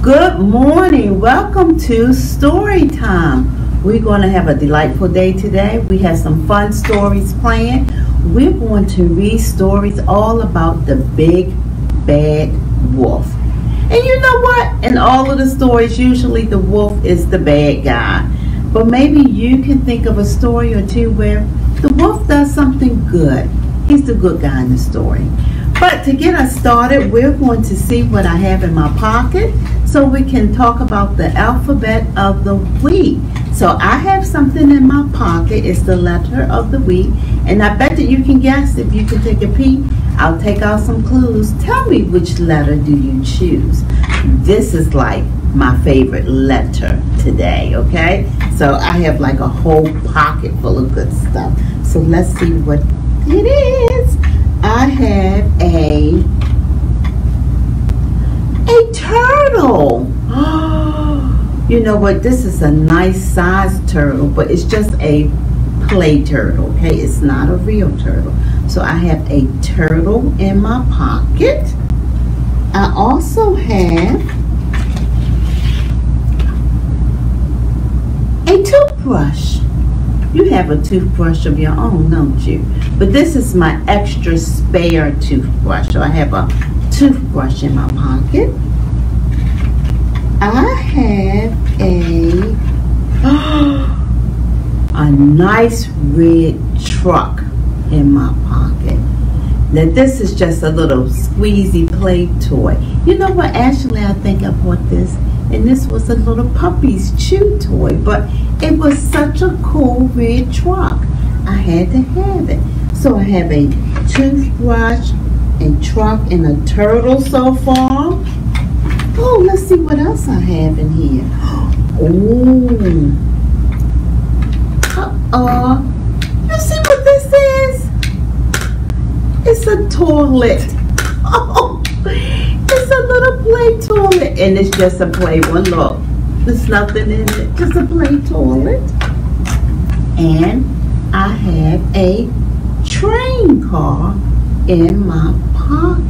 Good morning. Welcome to Story Time. We're going to have a delightful day today. We have some fun stories planned. We're going to read stories all about the big bad wolf. And you know what? In all of the stories, usually the wolf is the bad guy. But maybe you can think of a story or two where the wolf does something good. He's the good guy in the story. But to get us started, we're going to see what I have in my pocket so we can talk about the alphabet of the week. So I have something in my pocket. It's the letter of the week. And I bet that you can guess if you can take a peek. I'll take out some clues. Tell me which letter do you choose. This is like my favorite letter today, okay? So I have like a whole pocket full of good stuff. So let's see what it is. I have a turtle. You know what? This is a nice sized turtle, but it's just a play turtle, okay? It's not a real turtle. So I have a turtle in my pocket. I also have a toothbrush. You have a toothbrush of your own, don't you? But this is my extra spare toothbrush. So I have a toothbrush in my pocket. I have a nice red truck in my pocket. Now this is just a little squeezy play toy. You know what? Actually, I think I bought this, and this was a little puppy's chew toy, but it was such a cool red truck. I had to have it. So I have a toothbrush, a truck, and a turtle so far. Oh, let's see what else I have in here. You see what this is? It's a toilet. Oh, it's a little play toilet, and it's just a play one. Look, there's nothing in it, just a play toilet. And I have a train car in my pocket.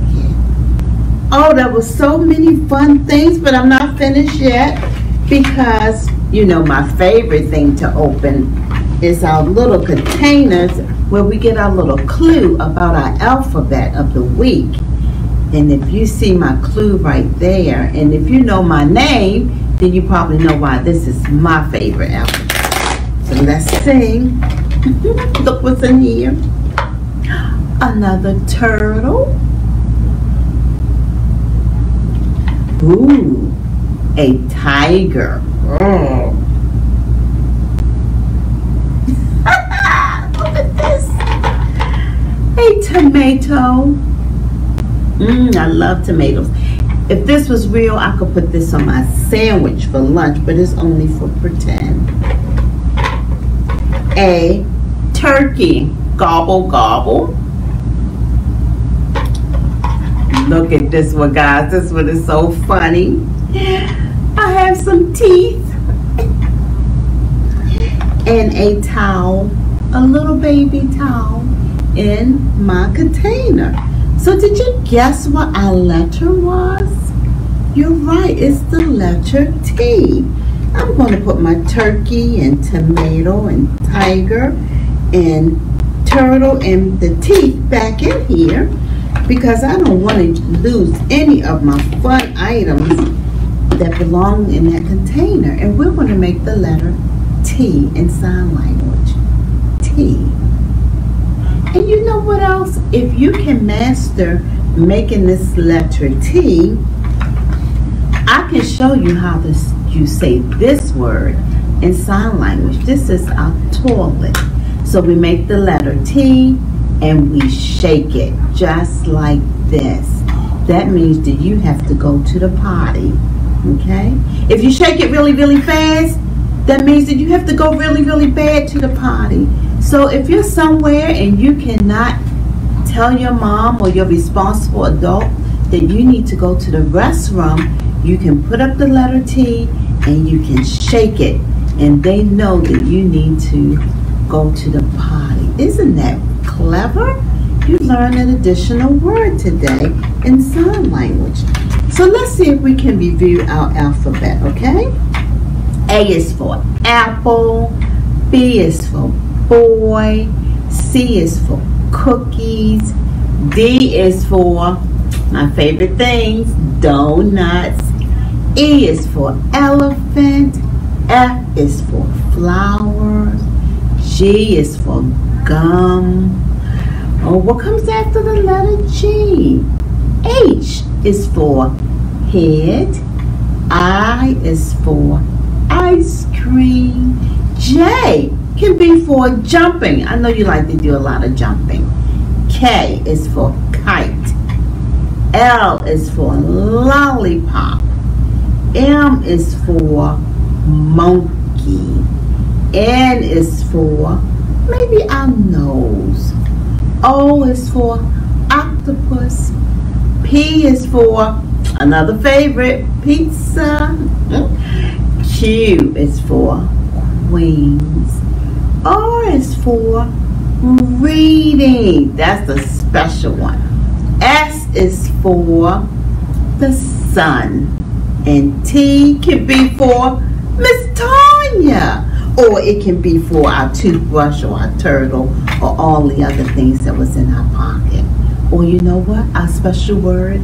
Oh, there were so many fun things, but I'm not finished yet because, you know, my favorite thing to open is our little containers where we get our little clue about our alphabet of the week. And if you see my clue right there, and if you know my name, then you probably know why this is my favorite alphabet. So let's sing. Look what's in here. Another turtle. Ooh, a tiger. Oh. Look at this. A tomato. I love tomatoes. If this was real, I could put this on my sandwich for lunch, but it's only for pretend. A turkey. Gobble, gobble. Look at this one, guys. This one is so funny. I have some teeth. And a towel. A little baby towel in my container. So did you guess what our letter was? You're right, it's the letter T. I'm going to put my turkey and tomato and tiger and turtle and the teeth back in here because I don't want to lose any of my fun items that belong in that container. And we're going to make the letter T in sign language. T. And you know what else? If you can master making this letter T, I can show you how you say this word in sign language. This is our toilet. So we make the letter T and we shake it just like this. That means that you have to go to the potty, okay? If you shake it really, really fast, that means that you have to go really, really bad to the potty. So if you're somewhere and you cannot tell your mom or your responsible adult that you need to go to the restroom, you can put up the letter T and you can shake it, and they know that you need to go to the potty. Isn't that clever? You learned an additional word today in sign language. So let's see if we can review our alphabet, okay? A is for apple, B is for boy, C is for cookies, D is for my favorite things, donuts, E is for elephant, F is for flowers, G is for gum. Oh, what comes after the letter G? H is for head, I is for ice cream, J can be for jumping. I know you like to do a lot of jumping. K is for kite, L is for lollipop, M is for monkey, N is for maybe our nose, O is for octopus, P is for another favorite, pizza, Q is for queens, R is for reading, that's a special one, S is for the sun, and T can be for Miss Tanya, or it can be for our toothbrush or our turtle or all the other things that was in our pocket. Or you know what, our special word,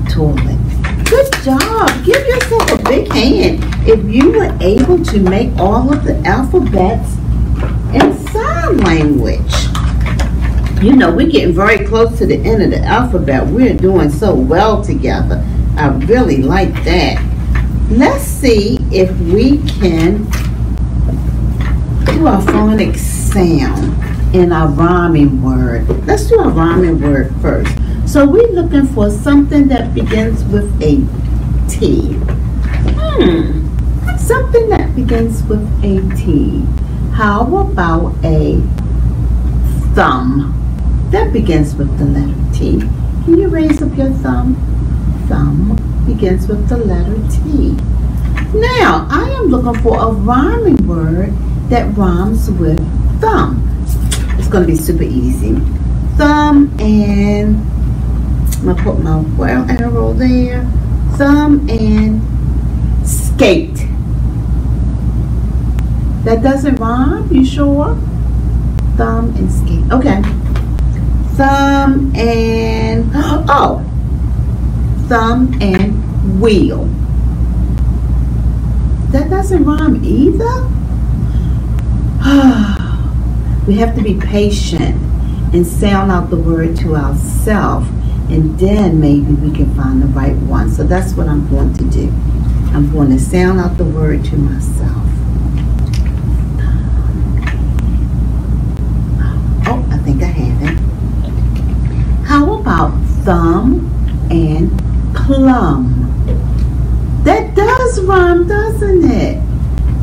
toilet. Good job. Give yourself a big hand if you were able to make all of the alphabets in sign language. You know, we're getting very close to the end of the alphabet. We're doing so well together. I really like that. Let's see if we can do our phonics sound in our rhyming word. Let's do our rhyming word first. So we're looking for something that begins with a T. Something that begins with a T. How about a thumb? That begins with the letter T. Can you raise up your thumb? Thumb begins with the letter T. Now, I am looking for a rhyming word that rhymes with thumb. It's going to be super easy. Thumb and, I'm going to put my wild arrow there. Thumb and skate. That doesn't rhyme? You sure? Thumb and skate. Okay. Thumb and, oh, thumb and wheel. That doesn't rhyme either? We have to be patient and sound out the word to ourselves, and then maybe we can find the right one. So that's what I'm going to do. I'm going to sound out the word to myself. Oh, I think I have it. How about thumb and plum? That does rhyme, doesn't it?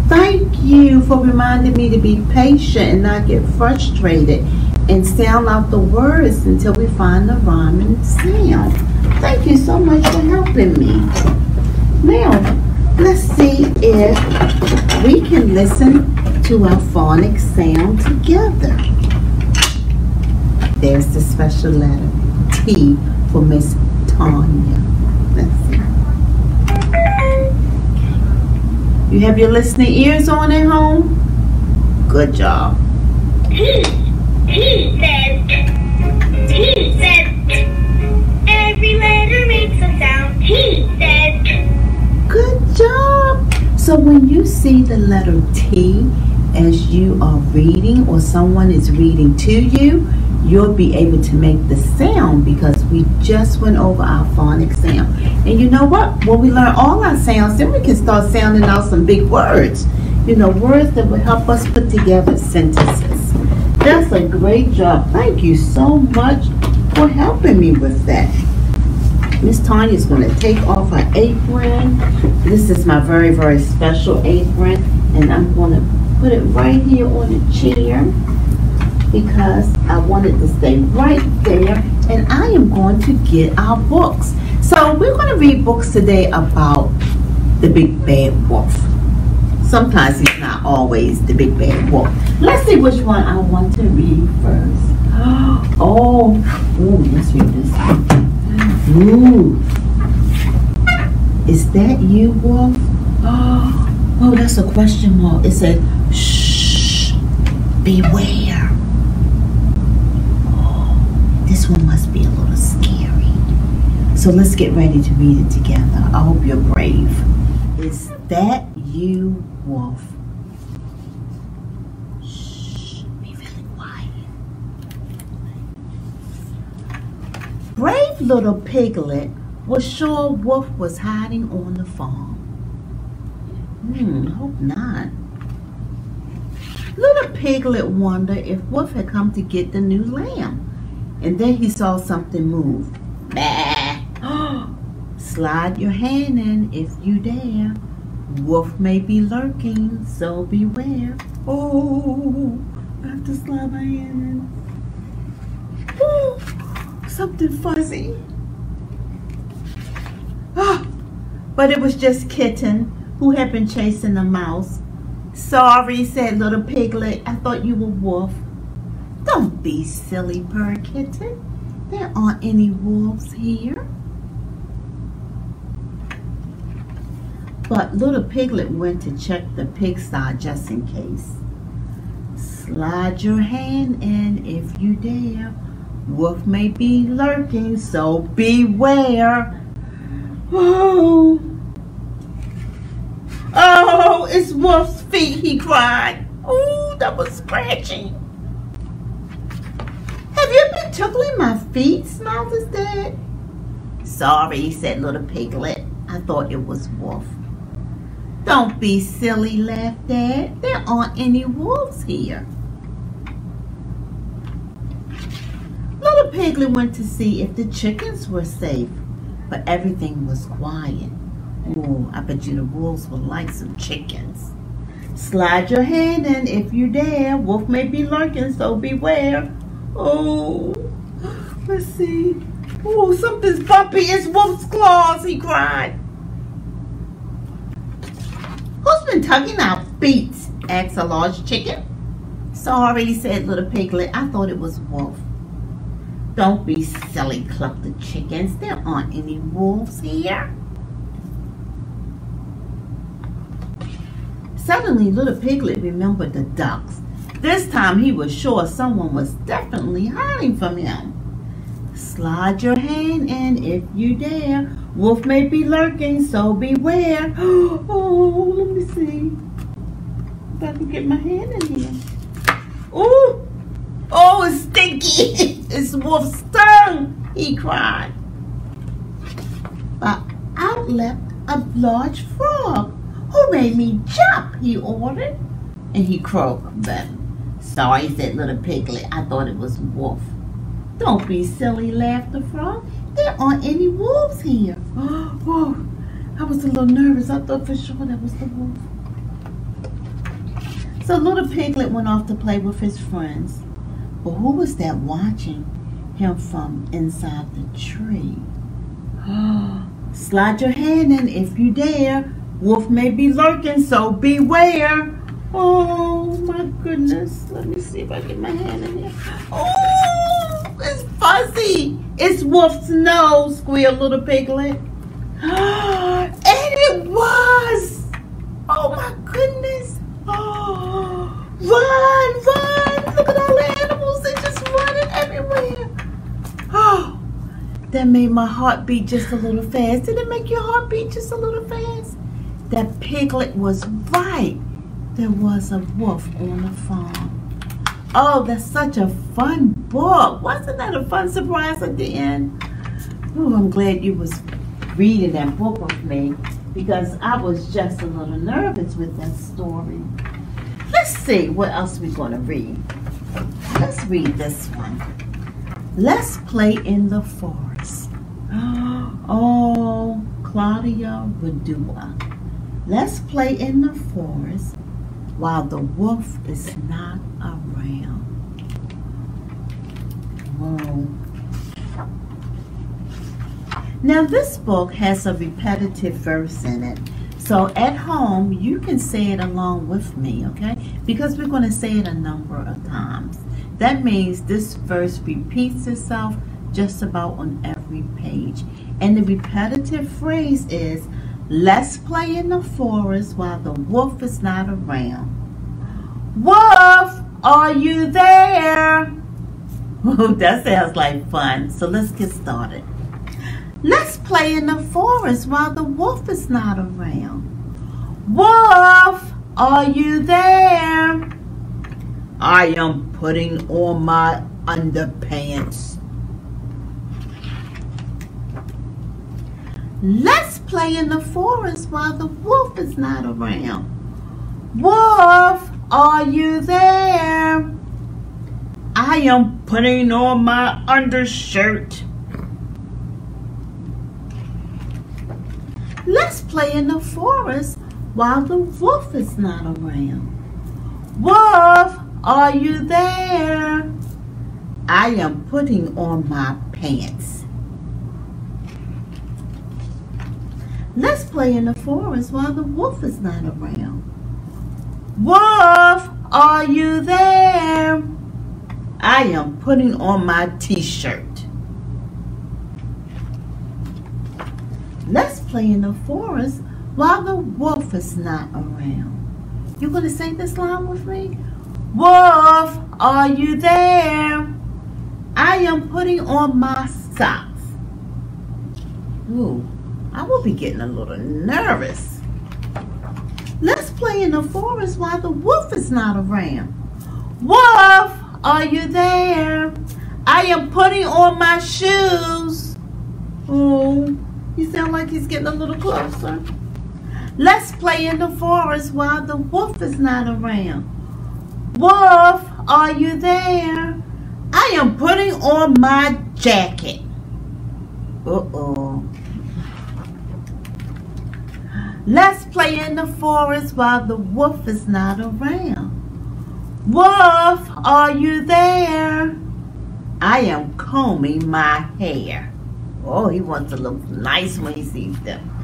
Thank you for reminding me to be patient and not get frustrated and sound out the words until we find the rhyming sound. Thank you so much for helping me. Now, let's see if we can listen to our phonics sound together. There's the special letter T for Miss Tanya. Let's see. You have your listening ears on at home? Good job. He says, every letter makes a sound. He says. Good job. So when you see the letter T as you are reading or someone is reading to you, you'll be able to make the sound because we just went over our phonics sound. And you know what? When we learn all our sounds, then we can start sounding out some big words. You know, words that will help us put together sentences. That's a great job. Thank you so much for helping me with that. Miss Tanya is going to take off her apron. This is my very, very special apron. And I'm going to put it right here on the chair, because I want it to stay right there, and I am going to get our books. So we're going to read books today about the Big Bad Wolf. Sometimes he's not always the Big Bad Wolf. Let's see which one I want to read first. Oh, let's read this one. Ooh. Is that you, Wolf? Oh, that's a question mark. It said, shh, beware. Oh, this one must be a little scary. So let's get ready to read it together. I hope you're brave. Is that you, Wolf? Shh, be really quiet. Brave little Piglet was sure Wolf was hiding on the farm. Hope not. Little Piglet wondered if Wolf had come to get the new lamb. And then he saw something move. Bah! Slide your hand in if you dare. Wolf may be lurking, so beware. Oh, I have to slide my hand in. Oh, something fuzzy. But it was just Kitten, who had been chasing the mouse. Sorry, said little Piglet. I thought you were Wolf. Don't be silly, purred Kitten. There aren't any wolves here. But little Piglet went to check the pigsty just in case. Slide your hand in if you dare. Wolf may be lurking, so beware. Oh! Oh, it's Wolf's feet, he cried. Oh, that was scratching. Have you been tickling my feet? Smiled his dad. Sorry, said little Piglet. I thought it was Wolf. Don't be silly, laughed Dad. There aren't any wolves here. Little Piglet went to see if the chickens were safe, but everything was quiet. Oh, I bet you the wolves would like some chickens. Slide your hand in if you dare. Wolf may be lurking, so beware. Oh, let's see. Oh, something's bumpy. It's Wolf's claws, he cried. Who's been tugging our feet? Asked a large chicken. Sorry, said little Piglet. I thought it was Wolf. Don't be silly, clucked the chickens. There aren't any wolves here. Suddenly, little Piglet remembered the ducks. This time, he was sure someone was definitely hiding from him. Slide your hand in if you dare. Wolf may be lurking, so beware. Oh, let me see if I can get my hand in here. Oh, oh, it's stinky. It's Wolf's tongue, he cried. But out leapt a large frog. Who made me jump, he ordered. And he croaked then. Sorry, said little Piglet. I thought it was Wolf. Don't be silly, laughed the frog. There aren't any wolves here. Oh, I was a little nervous. I thought for sure that was the wolf. So little Piglet went off to play with his friends. But who was that watching him from inside the tree? Slide your hand in if you dare. Wolf may be lurking, so beware. Oh my goodness. Let me see if I get my hand in here. Oh, it's fuzzy. It's Wolf's nose, squealed little Piglet. And it was. Oh my goodness. Oh, run. Look at all the animals. They're just running everywhere. Oh, that made my heart beat just a little fast. Did it make your heart beat just a little fast? That Piglet was right. There was a wolf on the farm. Oh, that's such a fun book. Wasn't that a fun surprise at the end? Oh, I'm glad you was reading that book with me because I was just a little nervous with that story. Let's see what else we're going to read. Let's read this one. Let's play in the forest. Oh, Claudia Redua. Let's play in the forest while the wolf is not around. Whoa. Now this book has a repetitive verse in it. So at home, you can say it along with me, okay? Because we're going to say it a number of times. That means this verse repeats itself just about on every page. And the repetitive phrase is, Let's play in the forest while the wolf is not around. Wolf, are you there? Oh, that sounds like fun. So let's get started. Let's play in the forest while the wolf is not around. Wolf, are you there? I am putting on my underpants. Let's play in the forest while the wolf is not around. Wolf, are you there? I am putting on my undershirt. Let's play in the forest while the wolf is not around. Wolf, are you there? I am putting on my pants. Let's play in the forest while the wolf is not around. Wolf, are you there? I am putting on my t-shirt. Let's play in the forest while the wolf is not around. You gonna say this line with me? Wolf, are you there? I am putting on my socks. Ooh, I will be getting a little nervous. Let's play in the forest while the wolf is not around. Wolf, are you there? I am putting on my shoes. Oh, you sound like he's getting a little closer. Let's play in the forest while the wolf is not around. Wolf, are you there? I am putting on my jacket. Uh-oh. Let's play in the forest while the wolf is not around. Wolf, are you there? I am combing my hair. Oh, he wants to look nice when he sees them.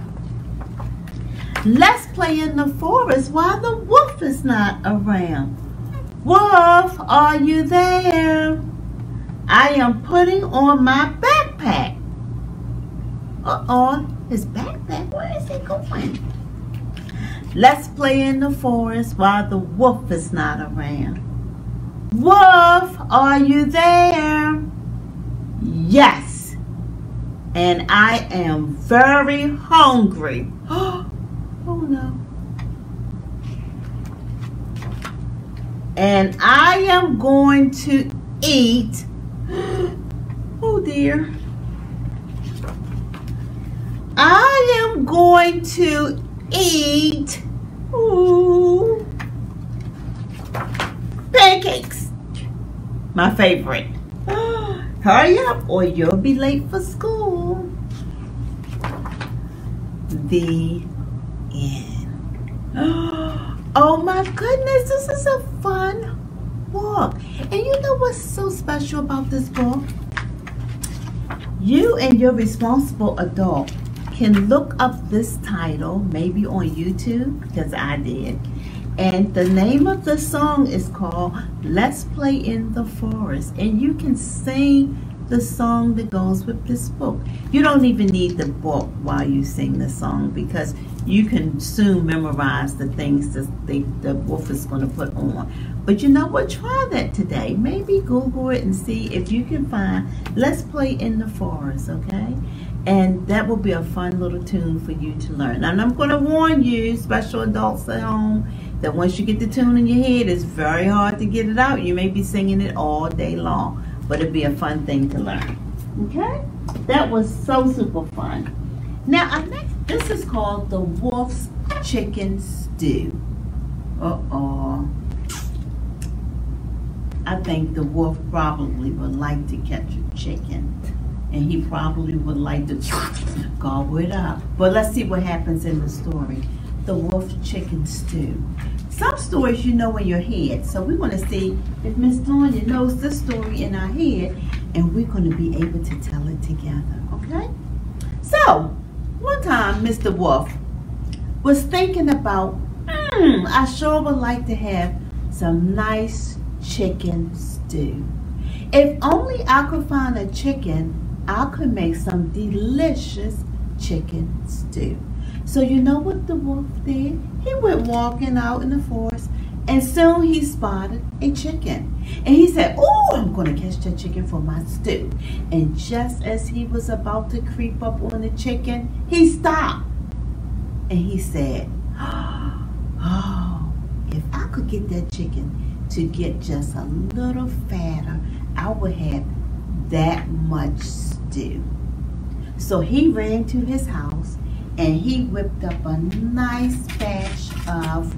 Let's play in the forest while the wolf is not around. Wolf, are you there? I am putting on my backpack. Uh-oh, his backpack, where is it going? Let's play in the forest while the wolf is not around. Wolf, are you there? Yes, and I am very hungry. Oh no. And I am going to eat. Oh dear. I am going to eat pancakes. My favorite. Hurry up or you'll be late for school. The end. Oh my goodness, this is a fun book. And you know what's so special about this book? You and your responsible adult can look up this title, maybe on YouTube, because I did. And the name of the song is called Let's Play in the Forest. And you can sing the song that goes with this book. You don't even need the book while you sing the song, because you can soon memorize the things that the wolf is going to put on. But you know what? Try that today. Maybe Google it and see if you can find Let's Play in the Forest, okay? And that will be a fun little tune for you to learn. And I'm going to warn you, special adults at home, that once you get the tune in your head, it's very hard to get it out. You may be singing it all day long, but it'll be a fun thing to learn. Okay? That was so super fun. Now, our next, this is called The Wolf's Chicken Stew. Uh-oh. I think the wolf probably would like to catch a chicken. And he probably would like to gobble it up. But let's see what happens in the story. The Wolf's Chicken Stew. Some stories you know in your head. So we're going to see if Miss Tanya knows this story in our head. And we're going to be able to tell it together. Okay? So, one time Mr. Wolf was thinking about, I sure would like to have some nice chicken stew. If only I could find a chicken, I could make some delicious chicken stew. So you know what the wolf did? He went walking out in the forest, and soon he spotted a chicken. And he said, "Oh, I'm going to catch that chicken for my stew." And just as he was about to creep up on the chicken, he stopped. And he said, "Oh, if I could get that chicken to get just a little fatter, I would have that much stew." So he ran to his house and he whipped up a nice batch of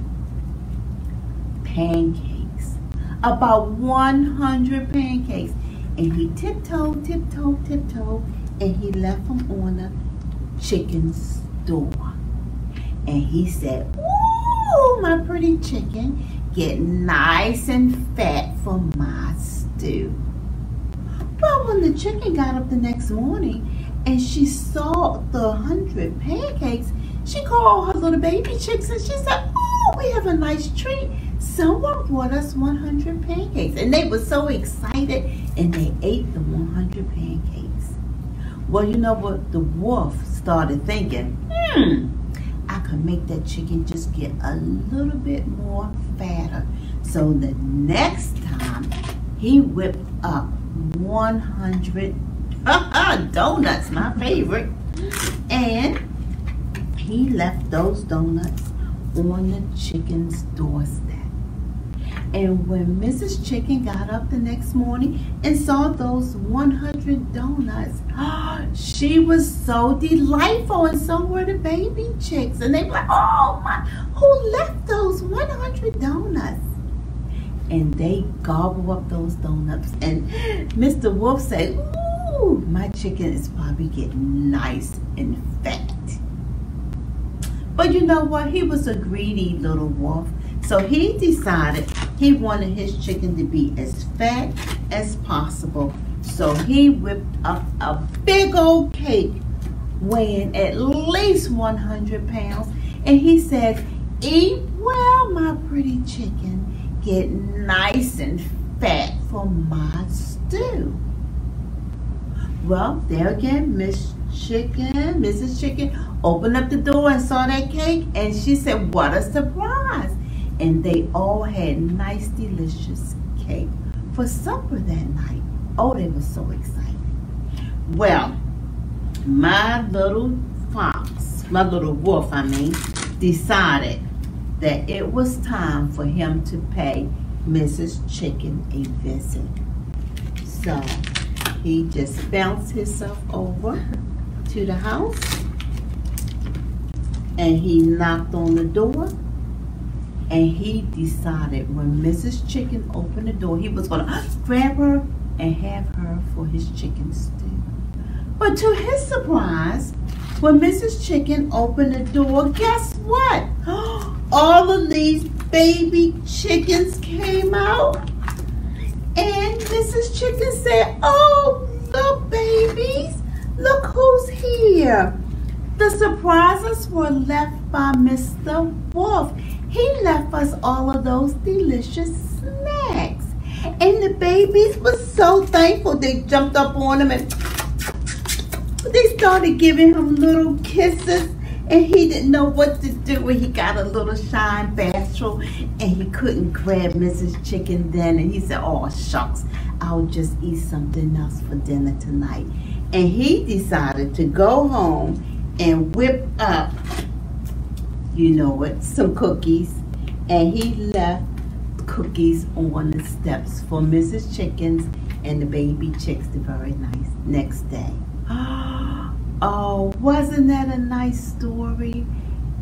pancakes, about 100 pancakes. And he tiptoed, and he left them on the chicken's door. And he said, "Ooh, my pretty chicken, get nice and fat for my stew." Well, when the chicken got up the next morning and she saw the 100 pancakes, she called her little baby chicks and she said, "Oh, we have a nice treat. Someone brought us 100 pancakes." And they were so excited and they ate the 100 pancakes. Well, you know what? The wolf started thinking, I could make that chicken just get a little bit more fatter. So the next time he whipped up 100 donuts, my favorite, and he left those donuts on the chicken's doorstep. And when Mrs. Chicken got up the next morning and saw those 100 donuts, she was so delightful, and so were the baby chicks. And they were like, "Oh my, who left those 100 donuts?" And they gobble up those donuts. And Mr. Wolf said, "Ooh, my chicken is probably getting nice and fat." But you know what? He was a greedy little wolf. So he decided he wanted his chicken to be as fat as possible. So he whipped up a big old cake weighing at least 100 pounds. And he said, "Eat well, my pretty chicken. Get nice and fat for my stew." Well, there again, Mrs. Chicken opened up the door and saw that cake. And she said, "What a surprise." And they all had nice, delicious cake for supper that night. Oh, they were so excited. Well, my little wolf, decided that it was time for him to pay Mrs. Chicken a visit. So he just bounced himself over to the house and he knocked on the door. And he decided when Mrs. Chicken opened the door, he was going to grab her and have her for his chicken stew. But to his surprise, when Mrs. Chicken opened the door, guess what? All of these baby chickens came out. And Mrs. Chicken said, "Oh, look, babies, look who's here." The surprises were left by Mr. Wolf. He left us all of those delicious snacks. And the babies were so thankful. They jumped up on him and they started giving him little kisses. And he didn't know what to do when he got a little shine bashful. And he couldn't grab Mrs. Chicken then. And he said, "Oh, shucks, I'll just eat something else for dinner tonight." And he decided to go home and whip up, some cookies, and he left cookies on the steps for Mrs. Chickens and the baby chicks the very next day. Oh, wasn't that a nice story?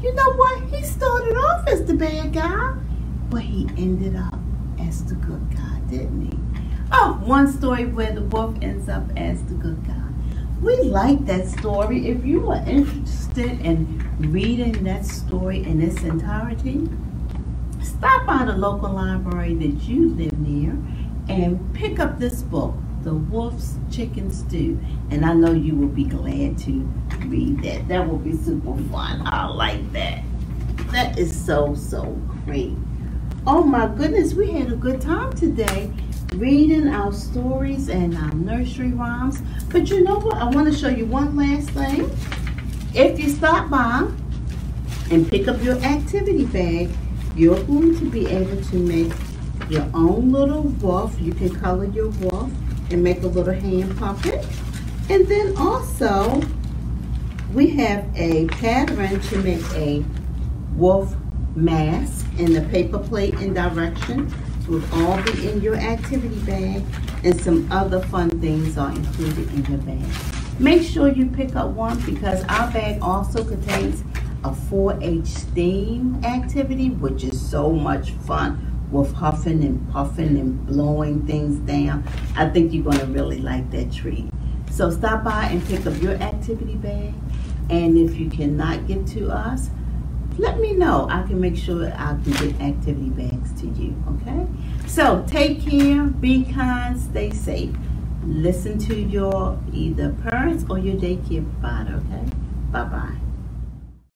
You know what? He started off as the bad guy, but he ended up as the good guy, didn't he? Oh, one story where the wolf ends up as the good guy. We like that story. If you are interested in reading that story in its entirety, stop by the local library that you live near and pick up this book, The Wolf's Chicken Stew. And I know you will be glad to read that. That will be super fun. I like that. That is so great. Oh my goodness, we had a good time today reading our stories and our nursery rhymes. But you know what? I want to show you one last thing. If you stop by and pick up your activity bag, you're going to be able to make your own little wolf. You can color your wolf and make a little hand puppet. And then also, we have a pattern to make a wolf mask, and the paper plate and directions will all be in your activity bag, and some other fun things are included in your bag. Make sure you pick up one because our bag also contains a 4-H steam activity, which is so much fun with huffing and puffing and blowing things down. I think you're going to really like that treat. So stop by and pick up your activity bag, and if you cannot get to us, let me know. I can make sure I can get activity bags to you, okay? So take care, be kind, stay safe. Listen to your either parents or your daycare provider, okay? Bye-bye.